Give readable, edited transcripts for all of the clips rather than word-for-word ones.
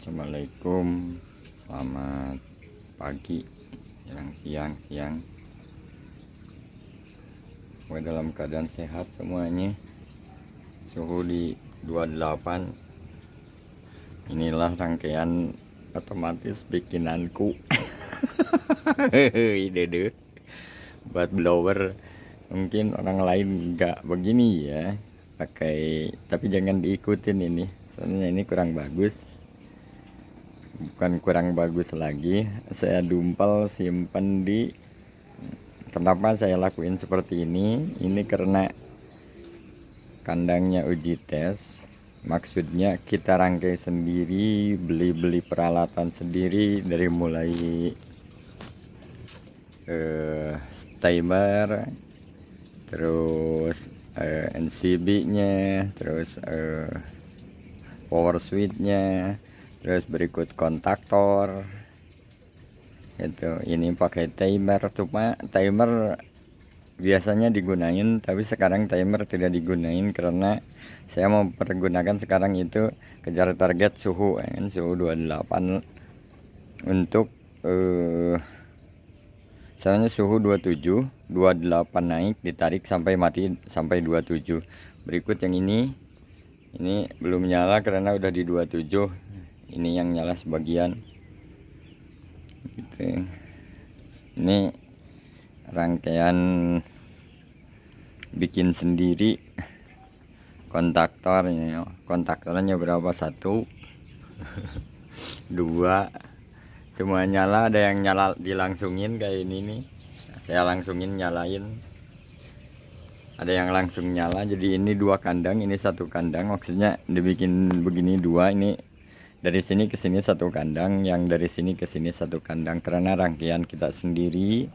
Assalamualaikum, selamat pagi, siang. Semoga dalam keadaan sehat semuanya. Suhu di 28. Inilah rangkaian otomatis bikinanku. Ide deh buat blower. Mungkin orang lain nggak begini ya, pakai, tapi jangan diikutin ini. Soalnya ini kurang bagus. Bukan kurang bagus lagi, saya dumpel simpen di. Kenapa saya lakuin seperti ini karena kandangnya uji tes, maksudnya kita rangkai sendiri, beli peralatan sendiri, dari mulai timer, terus NCB nya, terus power switch nya, terus berikut kontaktor itu. Ini pakai timer, cuma timer biasanya digunain, tapi sekarang timer tidak digunain karena saya mau pergunakan sekarang itu kejar target suhu suhu 28 untuk soalnya suhu 27, 28 naik, ditarik sampai mati sampai 27. Berikut yang ini belum nyala karena udah di 27. Ini yang nyala sebagian gitu. Ini rangkaian bikin sendiri kontaktornya. Kontaktornya berapa? 1 2 semua nyala. Ada yang nyala dilangsungin kayak ini nih, saya langsungin nyalain. Ada yang langsung nyala. Jadi ini 2 kandang, ini 1 kandang. Maksudnya dibikin begini 2, ini dari sini ke sini 1 kandang, yang dari sini ke sini 1 kandang. Karena rangkaian kita sendiri,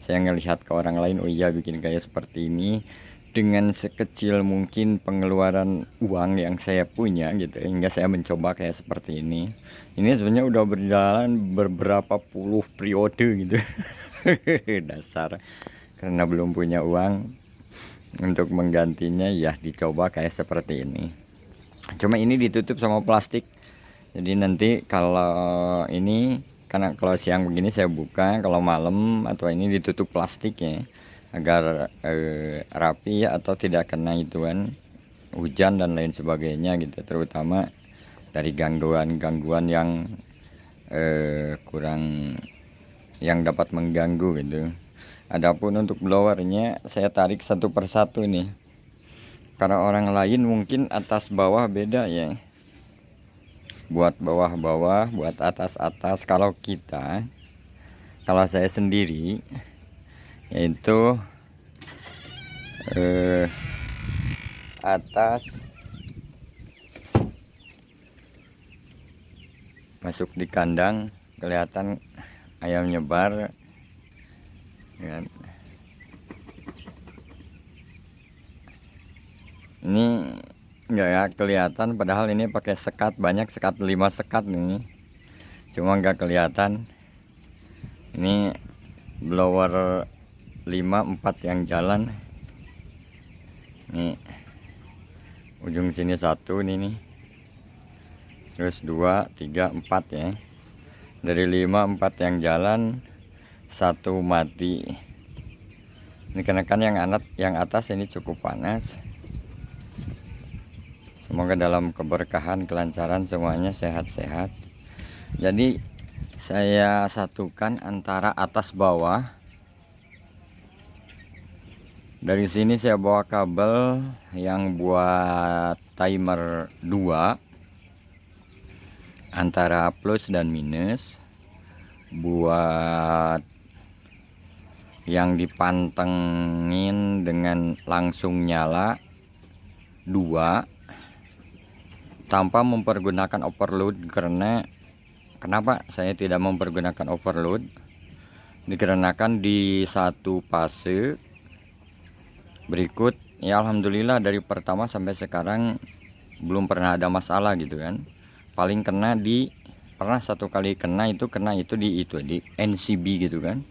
saya ngelihat ke orang lain, oh iya bikin kayak seperti ini dengan sekecil mungkin pengeluaran uang yang saya punya gitu, hingga saya mencoba kayak seperti ini. Ini sebenarnya udah berjalan beberapa puluh periode gitu. Dasar, karena belum punya uang untuk menggantinya, ya dicoba kayak seperti ini. Cuma ini ditutup sama plastik. Jadi nanti kalau ini, karena kalau siang begini saya buka, kalau malam atau ini ditutup plastik ya, agar rapi ya, atau tidak kena ituan hujan dan lain sebagainya gitu, terutama dari gangguan yang kurang, yang dapat mengganggu gitu. Adapun untuk blowernya saya tarik satu persatu nih, karena orang lain mungkin atas bawah beda ya, buat bawah-bawah, buat atas-atas. Kalau saya sendiri yaitu atas masuk di kandang, kelihatan ayam nyebar ya. Ini nggak kelihatan, padahal ini pakai sekat, banyak sekat, 5 sekat nih, cuma nggak kelihatan. Ini blower 5, 4 yang jalan nih, ujung sini 1 nih, terus 2, 3, 4 ya. Dari 5, 4 yang jalan, 1 mati. Ini karena kan yang atas ini cukup panas. Semoga dalam keberkahan, kelancaran, semuanya sehat-sehat. Jadi saya satukan antara atas bawah. Dari sini saya bawa kabel yang buat timer 2 antara plus dan minus, buat yang dipantengin dengan langsung nyala 2, tanpa mempergunakan overload. Karena kenapa saya tidak mempergunakan overload? Dikarenakan di 1 fase berikut ya, alhamdulillah dari pertama sampai sekarang belum pernah ada masalah gitu kan. Paling pernah 1 kali kena itu di NCB gitu kan.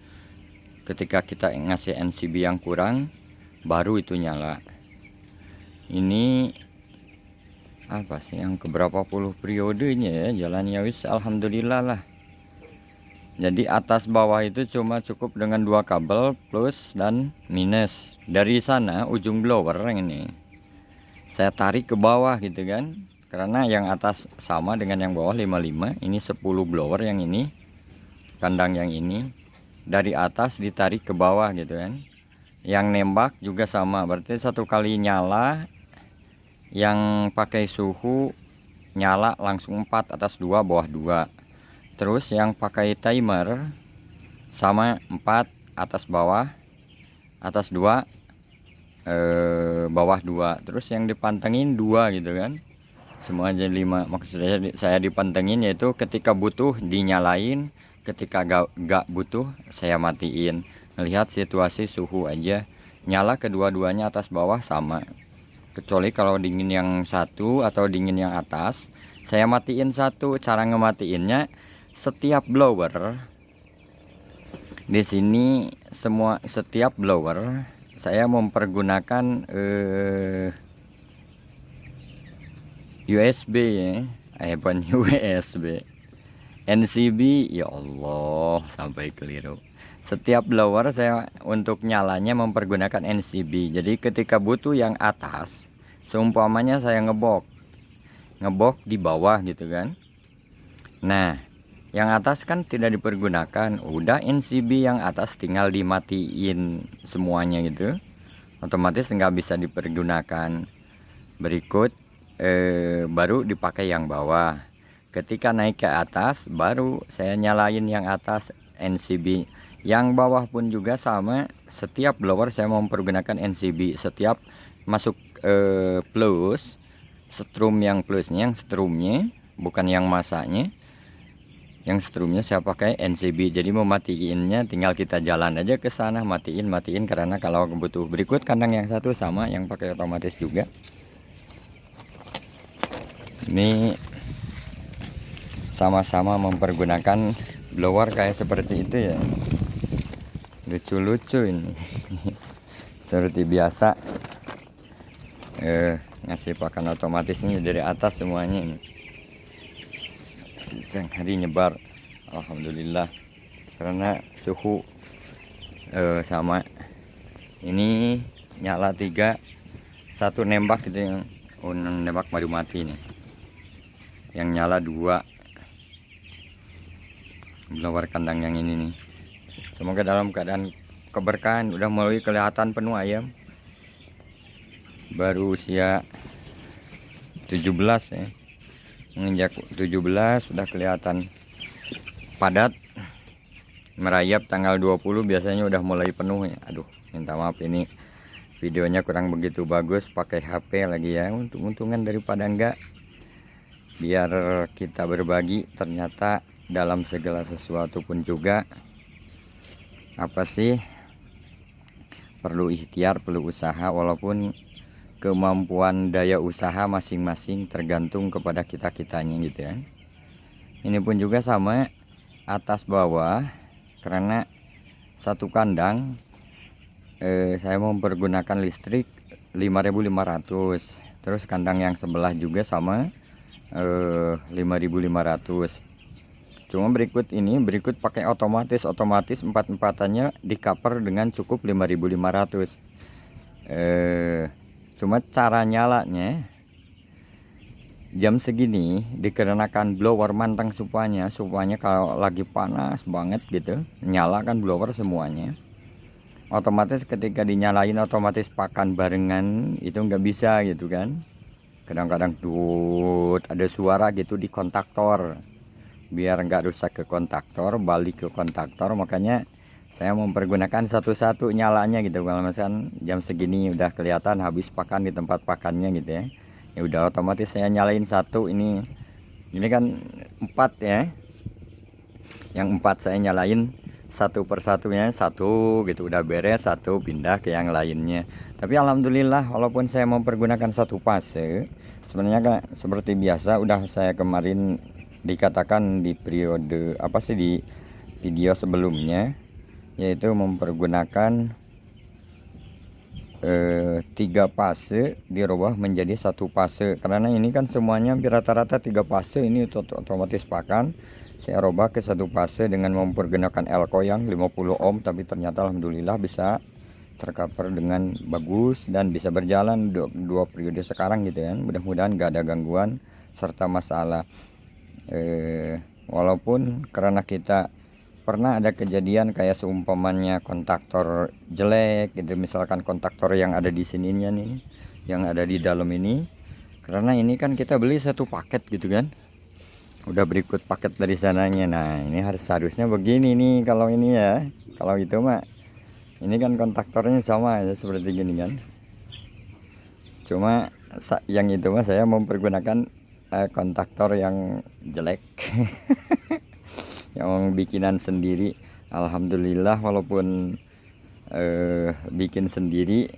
Ketika kita ngasih NCB yang kurang, baru itu nyala. Ini apa sih yang keberapa puluh periodenya ya jalannya, wis alhamdulillah lah. Jadi atas bawah itu cuma cukup dengan 2 kabel plus dan minus. Dari sana ujung blower yang ini saya tarik ke bawah gitu kan, karena yang atas sama dengan yang bawah 55. Ini 10 blower, yang ini kandang yang ini dari atas ditarik ke bawah gitu kan. Yang nembak juga sama, berarti satu kali nyala yang pakai suhu nyala langsung 4, atas 2 bawah 2. Terus yang pakai timer sama 4, atas 2 bawah 2. Terus yang dipantengin 2 gitu kan, semua jadi 5. Maksud saya dipantengin yaitu ketika butuh dinyalain, ketika gak butuh saya matiin. Melihat situasi suhu aja, nyala kedua-duanya atas bawah sama, kecuali kalau dingin yang satu atau dingin yang atas saya matiin satu. Cara ngematiinnya, setiap blower di sini, setiap blower saya mempergunakan USB ya, bukan USB, NCB. Ya Allah, sampai keliru. Setiap blower saya untuk nyalanya mempergunakan NCB. Jadi ketika butuh yang atas, seumpamanya saya ngebok di bawah gitu kan, nah yang atas kan tidak dipergunakan, udah NCB yang atas tinggal dimatiin semuanya gitu, otomatis nggak bisa dipergunakan. Berikut baru dipakai yang bawah. Ketika naik ke atas baru saya nyalain yang atas NCB. Yang bawah pun juga sama, setiap blower saya mempergunakan NCB. Setiap masuk plus strum, yang plusnya, yang strumnya bukan yang masanya, yang strumnya saya pakai NCB. Jadi mematiinnya tinggal kita jalan aja ke sana, matiin karena kalau butuh. Berikut kandang yang satu sama, yang pakai otomatis juga. Ini sama-sama mempergunakan blower kayak seperti itu ya. Lucu-lucu ini. Seperti biasa ngasih pakan otomatisnya dari atas semuanya ini. Siang hari nyebar, alhamdulillah, karena suhu sama. Ini nyala 3, satu nembak gitu, yang nembak baru mati nih. Yang nyala 2 blower kandang yang ini nih. Semoga dalam keadaan keberkahan. Udah mulai kelihatan penuh ayam, baru usia 17 ya. Menginjak 17 sudah kelihatan padat, merayap. Tanggal 20 biasanya udah mulai penuh ya. Aduh, minta maaf ini videonya kurang begitu bagus, pakai HP lagi ya, untung-untungan daripada enggak. Biar kita berbagi, ternyata dalam segala sesuatu pun juga apa sih, perlu ikhtiar, perlu usaha, walaupun kemampuan daya usaha masing-masing tergantung kepada kita-kitanya gitu ya. Ini pun juga sama, atas bawah, karena satu kandang saya mempergunakan listrik 5.500. Terus kandang yang sebelah juga sama 5.500. Cuma berikut pakai otomatis 4-4-nya di cover dengan cukup 5.500. Cuma cara nyalanya jam segini, dikarenakan blower mantang supaya kalau lagi panas banget gitu, nyalakan blower semuanya. Otomatis ketika dinyalain otomatis pakan barengan itu nggak bisa gitu kan. Kadang-kadang tuh ada suara gitu di kontaktor. Biar nggak rusak ke kontaktor, balik ke kontaktor, makanya saya mempergunakan satu-satu nyalanya gitu. Kalau misalkan jam segini udah kelihatan habis pakan di tempat pakannya gitu ya, ya udah otomatis saya nyalain satu. Ini kan 4 ya, yang 4 saya nyalain satu persatunya, satu gitu udah beres, satu pindah ke yang lainnya. Tapi alhamdulillah, walaupun saya mempergunakan satu fase, sebenarnya kan seperti biasa udah saya kemarin dikatakan di periode apa sih, di video sebelumnya, yaitu mempergunakan 3 fase dirubah menjadi 1 fase, karena ini kan semuanya rata-rata 3 fase. Ini otomatis pakan saya rubah ke 1 fase dengan mempergunakan elko yang 50 ohm, tapi ternyata alhamdulillah bisa tercover dengan bagus dan bisa berjalan 2 periode sekarang gitu ya. Mudah-mudahan gak ada gangguan serta masalah. Walaupun karena kita pernah ada kejadian kayak seumpamanya kontaktor jelek gitu, misalkan kontaktor yang ada di sininya nih, yang ada di dalam ini, karena ini kan kita beli 1 paket gitu kan, udah berikut paket dari sananya. Nah ini harusnya begini nih, kalau ini ya, kalau itu mah ini kan kontaktornya sama ya seperti gini kan, cuma yang itu mah saya mempergunakan kontaktor yang jelek yang bikinan sendiri. Alhamdulillah walaupun bikin sendiri,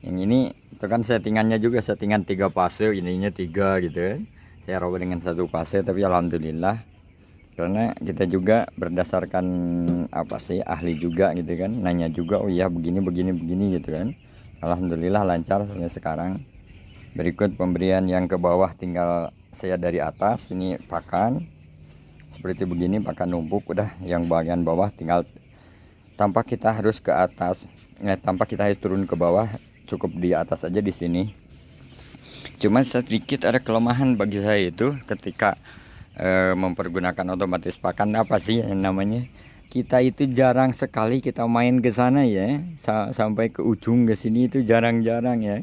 yang ini itu kan settingannya juga settingan 3 fase, ininya 3 gitu ya. Saya rubah dengan 1 fase, tapi alhamdulillah karena kita juga berdasarkan apa sih, ahli juga gitu kan, nanya juga, oh iya begini gitu kan. Alhamdulillah lancar sampai sekarang. Berikut pemberian yang ke bawah, tinggal saya dari atas ini pakan seperti begini, pakan numpuk udah, yang bagian bawah tinggal tanpa kita harus ke atas, tanpa kita harus turun ke bawah, cukup di atas aja di sini. Cuma sedikit ada kelemahan bagi saya itu ketika mempergunakan otomatis pakan, apa sih yang namanya, kita itu jarang sekali kita main ke sana ya, sampai ke ujung ke sini itu jarang-jarang ya.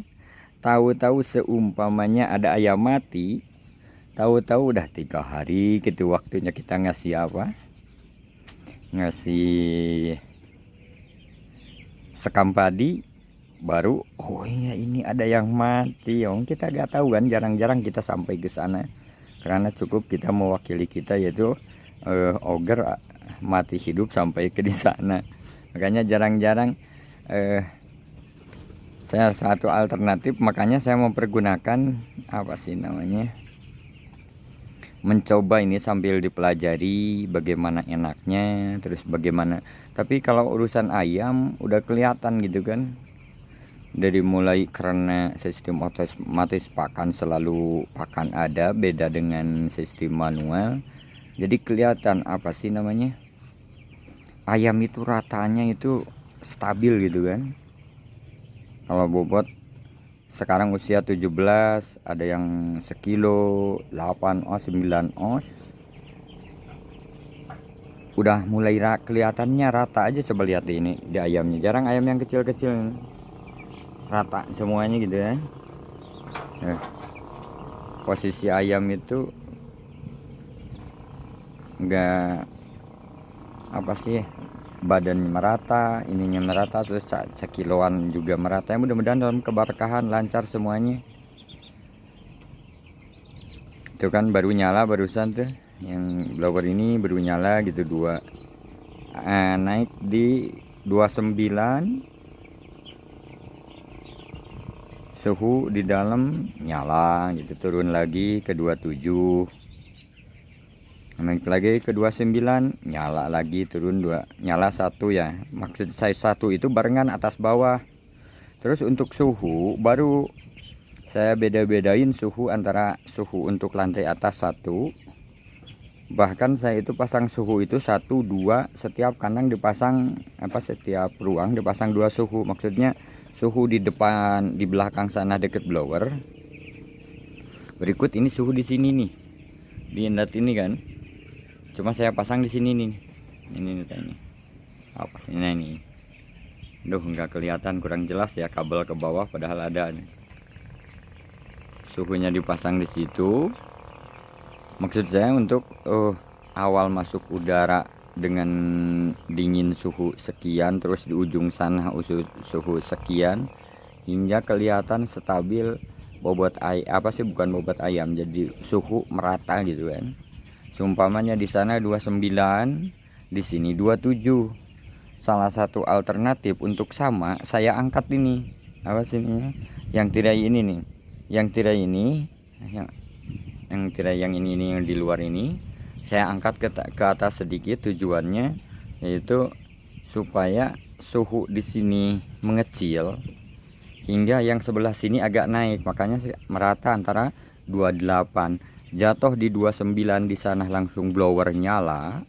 Tahu-tahu seumpamanya ada ayam mati, tahu-tahu udah 3 hari gitu waktunya kita ngasih apa, ngasih sekam padi, baru oh iya ini ada yang mati. Kita gak tahu kan, jarang-jarang kita sampai ke sana karena cukup kita mewakili kita, yaitu oger mati hidup sampai ke di sana. Makanya jarang-jarang saya satu alternatif, makanya saya mempergunakan apa sih namanya, mencoba ini sambil dipelajari bagaimana enaknya, terus bagaimana. Tapi kalau urusan ayam udah kelihatan gitu kan, dari mulai karena sistem otomatis pakan selalu pakan ada, beda dengan sistem manual. Jadi kelihatan apa sih namanya, ayam itu ratanya itu stabil gitu kan. Kalau bobot sekarang usia 17, ada yang sekilo, 8 os, 9 os, udah mulai kelihatannya rata aja. Coba lihat ini di ayamnya, jarang ayam yang kecil-kecil, rata semuanya gitu ya. Posisi ayam itu enggak apa sih, badannya merata, ininya merata, terus sekiloan juga merata. Mudah-mudahan dalam keberkahan lancar semuanya. Itu kan baru nyala barusan tuh, yang blower ini baru nyala gitu, 2 naik di 29, suhu di dalam nyala gitu, turun lagi ke 27, naik lagi ke 29, nyala lagi, turun 2, nyala 1 ya. Maksud saya 1 itu barengan atas bawah. Terus untuk suhu baru saya beda-bedain suhu antara suhu untuk lantai atas 1, bahkan saya itu pasang suhu itu 1, 2, setiap kandang dipasang apa, setiap ruang dipasang 2 suhu. Maksudnya suhu di depan, di belakang sana deket blower. Berikut ini suhu di sini nih, di inlet ini kan. Cuma saya pasang di sini nih. Ini apa ini? Duh, nggak kelihatan, kurang jelas ya kabel ke bawah, padahal ada nih. Suhunya dipasang di situ. Maksud saya untuk awal masuk udara dengan dingin suhu sekian, terus di ujung sana suhu sekian, hingga kelihatan stabil bobot apa sih, bukan bobot ayam, jadi suhu merata gitu kan. Seumpamanya di sana 29, di sini 27. Salah satu alternatif untuk sama, saya angkat ini apa sih ini, yang tirai ini nih, yang tirai ini, yang tirai yang ini yang di luar ini, saya angkat ke atas sedikit. Tujuannya yaitu supaya suhu di sini mengecil, hingga yang sebelah sini agak naik, makanya merata antara 28. Jatuh di 29 di sana langsung blower nyala.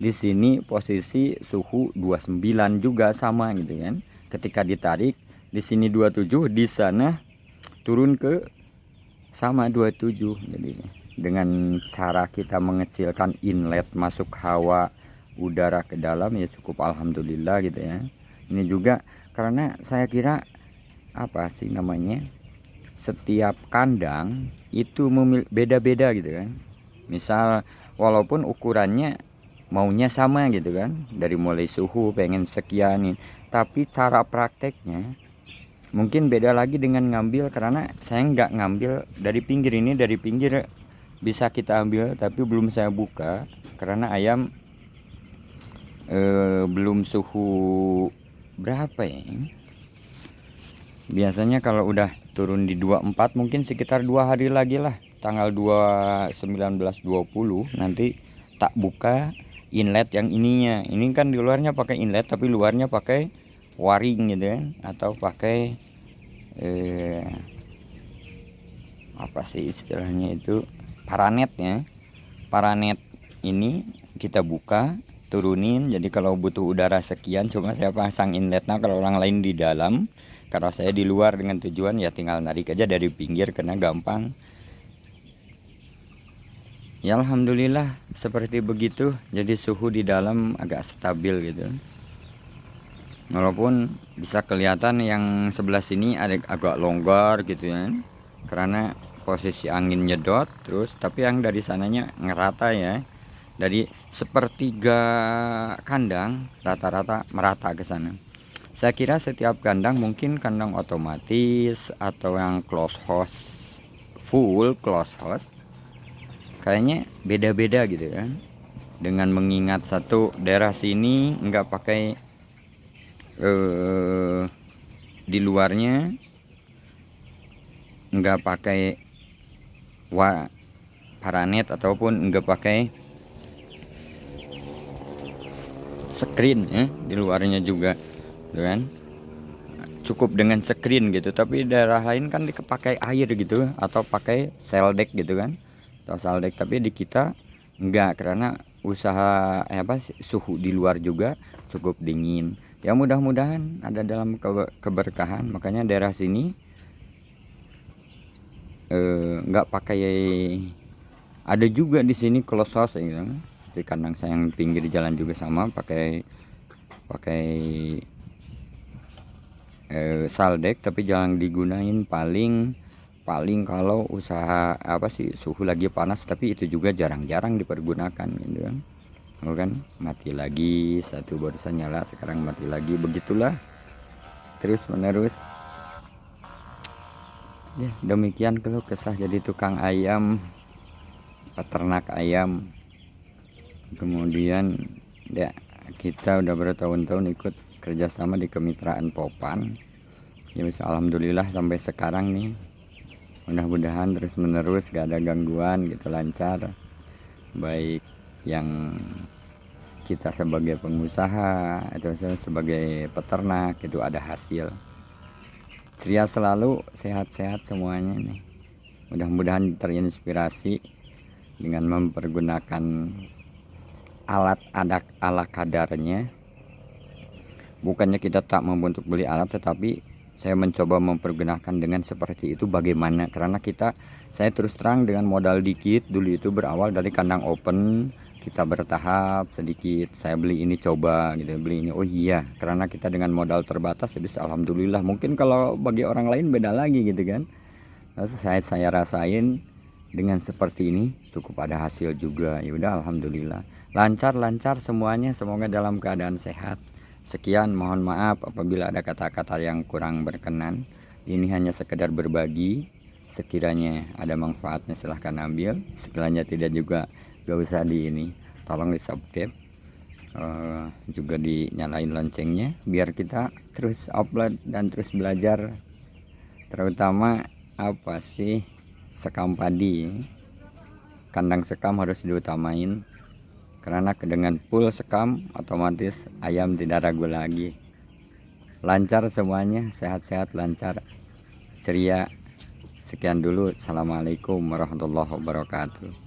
Di sini posisi suhu 29 juga sama gitu kan. Ketika ditarik di sini 27, di sana turun ke sama 27. Jadi dengan cara kita mengecilkan inlet masuk hawa udara ke dalam ya cukup alhamdulillah gitu ya. Ini juga karena saya kira apa sih namanya, setiap kandang itu beda-beda gitu kan. Misal walaupun ukurannya maunya sama gitu kan, dari mulai suhu pengen sekian nih, tapi cara prakteknya mungkin beda lagi dengan ngambil. Karena saya nggak ngambil dari pinggir, ini dari pinggir bisa kita ambil tapi belum saya buka karena ayam belum suhu berapa ya. Biasanya kalau udah turun di 24 mungkin sekitar 2 hari lagi lah, tanggal 2 19-20 nanti tak buka inlet yang ininya. Ini kan di luarnya pakai inlet tapi luarnya pakai waring gitu kan, atau pakai apa sih istilahnya itu, paranet ya. Paranet ini kita buka turunin, jadi kalau butuh udara sekian cuma saya pasang inletnya, kalau orang lain di dalam, kalau saya di luar dengan tujuan ya tinggal narik aja dari pinggir karena gampang. Ya alhamdulillah seperti begitu, jadi suhu di dalam agak stabil gitu. Walaupun bisa kelihatan yang sebelah sini agak longgar gitu ya, karena posisi angin nyedot terus, tapi yang dari sananya ngerata ya. Dari sepertiga kandang rata-rata merata ke sana. Saya kira setiap kandang, mungkin kandang otomatis atau yang close house, full close house, kayaknya beda-beda gitu kan. Dengan mengingat satu daerah sini nggak pakai di luarnya nggak pakai paranet ataupun nggak pakai screen ya, di luarnya juga gitu kan, cukup dengan screen gitu. Tapi daerah lain kan dipakai air gitu atau pakai seldek gitu kan, atau seldek, tapi di kita enggak karena usaha suhu di luar juga cukup dingin ya. Mudah-mudahan ada dalam keberkahan, makanya daerah sini enggak pakai. Ada juga di sini close house gitu. Di kandang saya yang pinggir jalan juga sama pakai saldek, tapi jangan digunain paling kalau usaha suhu lagi panas, tapi itu juga jarang-jarang dipergunakan gitu kan. Mati lagi satu, barusan nyala sekarang mati lagi, begitulah terus menerus ya. Demikian keluh kesah jadi tukang ayam, peternak ayam. Kemudian ya kita udah bertahun-tahun ikut kerjasama di kemitraan Popan ya, bisa alhamdulillah sampai sekarang nih. Mudah-mudahan terus menerus gak ada gangguan gitu, lancar, baik yang kita sebagai pengusaha atau sebagai peternak itu ada hasil. Ceria selalu, sehat-sehat semuanya nih. Mudah-mudahan terinspirasi dengan mempergunakan alat ala kadarnya. Bukannya kita tak mau untuk beli alat, tetapi saya mencoba mempergunakan dengan seperti itu bagaimana. Karena saya terus terang dengan modal dikit dulu itu, berawal dari kandang open, kita bertahap sedikit. Saya beli ini coba gitu, beli ini, oh iya, karena kita dengan modal terbatas bisa alhamdulillah. Mungkin kalau bagi orang lain beda lagi gitu kan. Lalu saya rasain dengan seperti ini cukup ada hasil juga. Ya udah alhamdulillah, lancar semuanya, semoga dalam keadaan sehat. Sekian, mohon maaf apabila ada kata-kata yang kurang berkenan. Ini hanya sekedar berbagi, sekiranya ada manfaatnya silahkan ambil, sekiranya tidak juga gak usah tolong di subscribe, juga dinyalain loncengnya biar kita terus upload dan terus belajar, terutama sekam padi. Kandang sekam harus diutamain, karena dengan full sekam otomatis ayam tidak ragu lagi. lancar semuanya, sehat-sehat, lancar, ceria. Sekian dulu. Assalamualaikum warahmatullahi wabarakatuh.